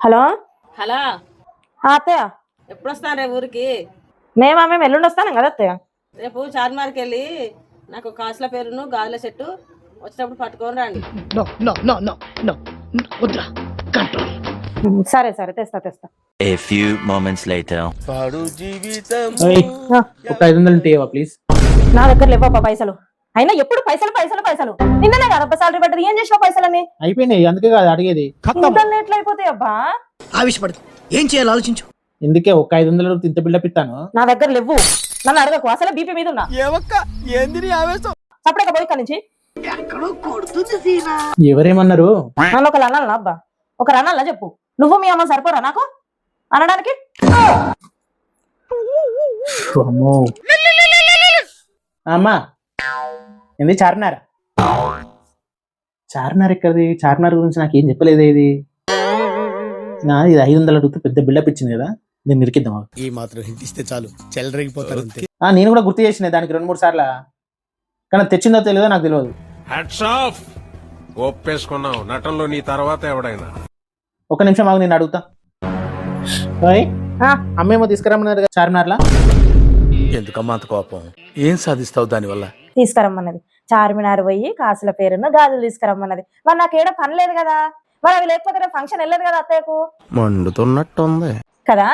Hello hello అత్తయ్య, ఎప్పుడు వస్తాను రేపు ఊరికి? మేము ఎల్లుండి వస్తాను కదా అత్తయ్య. రేపు చార్మార్కి వెళ్ళి నాకు కాసుల పేరును గాజుల సెట్టు వచ్చేటప్పుడు పట్టుకొని రండి. సరే సరే తెస్తా. A few moments later. ఒక 500 ఉంటాయా ప్లీజ్? నా దగ్గర లేవబ్బా పైసలు. అయినా ఎప్పుడు పైసలు నిన్ననే కదా సాలరీ పడ్డది. ఏం చేసినావు పైసలని? అయిపోయినాయి, అందుకే కాదు అడిగేది. ఇంతలో ఎట్లా అయిపోతాయి అబ్బా? ఆవేశపడకు, ఏం చేయాలో ఆలోచించు. ఎందుకే ఒక 500 ఇంత బిల్డప్ ఇస్తాను? నా దగ్గర లేవు, నన్ను అడగకు. అసలు బీపీ మీద ఉన్నా. అప్పుడే పోయి ఇక్కడి నుంచి. ఎవరేమన్నారు? నన్ను ఒక అనాలనా అబ్బా? ఒక అనాలనా చెప్పు. నువ్వు మీ అమ్మ సరిపోరా నాకు అనడానికి? అమ్మో. అమ్మా ఏంది చార్మినార్ ఎక్కడిది? చార్మినార్ గురించి నాకు ఏం చెప్పలేదే. ఇది 500 అడుగుతూ పెద్ద బిల్డప్ ఇచ్చింది కదా, నేను నిరికిద్దాం. ఈ మాత్రం హింట్ ఇస్తే చాలు, చెలరేగిపోతారు అంతే. నేను కూడా గుర్తు చేసిన దానికి 2-3 సార్లు, కానీ తెచ్చిందో తెలియదో నాకు తెలియదు. ఒప్పేసుకున్నావు నటనలో, నీ తర్వాత ఎవడైనా. ఒక నిమిషం ఆగు, నేను అడుగుతా. అమ్మేమో తీసుకురమ్మన్నారు కదా చార్మినార్లా. ఎందుకమ్మా అంత కోపం? ఏం సాధిస్తావు దానివల్ల? తీసుకురమ్మన్నది. చార్మినార్ పోయి కాసుల పేరును గాజులు తీసుకురమ్మన్నది. మరి నాకేడో పని లేదు కదా, మరి అవి లేకపోతే ఫంక్షన్ వెళ్ళదు కదా అత్తయ్యకు. మండుతున్నట్టుంది కదా,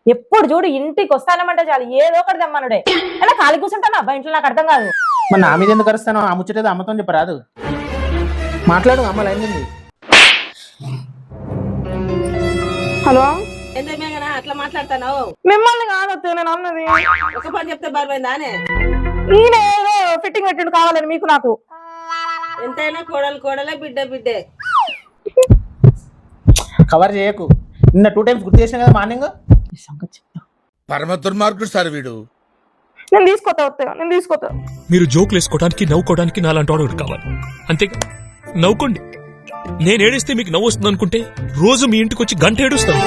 ఎప్పుడు చూడు ఇంటికి వస్తానమంటే చాలు ఏదో ఒకటి తెమ్మనుడే. అలా ఖాళీ కూర్చుంటాను అబ్బా ఇంట్లో, నాకు అర్థం కాదు. మరి నా మీద ఎందుకు అరుస్తాను? ఆ ముచ్చటేదో అమ్మతో చెప్పరాదు. మాట్లాడు, అమ్మ లైన్ ఉంది. హలో, ఏందేమేగనా అట్లా మాట్లాడతాను? మిమ్మల్ని కాదు నేను అన్నది. ఒక పని చెప్తే బరువైందా అనే? ఈయన ఏదో ఫిట్టింగ్ పెట్టిండు కావాలని మీకు నాకు. ఎంతైనా కోడలే బిడ్డే. కవర్ చేయకు. నిన్న 2 times గుర్తు చేసిన కదా మార్నింగ్. పరమ దుర్మార్గుడు సార్ వీడు. నేను తీసుకోతా. మీరు జోకులు వేసుకోవడానికి నవ్వుకోవడానికి నాలాంటి వాడు కావాలి, అంతేగా? నవ్వుకోండి. నేను ఏడిస్తే మీకు నవ్వు వస్తుంది అనుకుంటే రోజు మీ ఇంటికి వచ్చి గంట ఏడుస్తాను.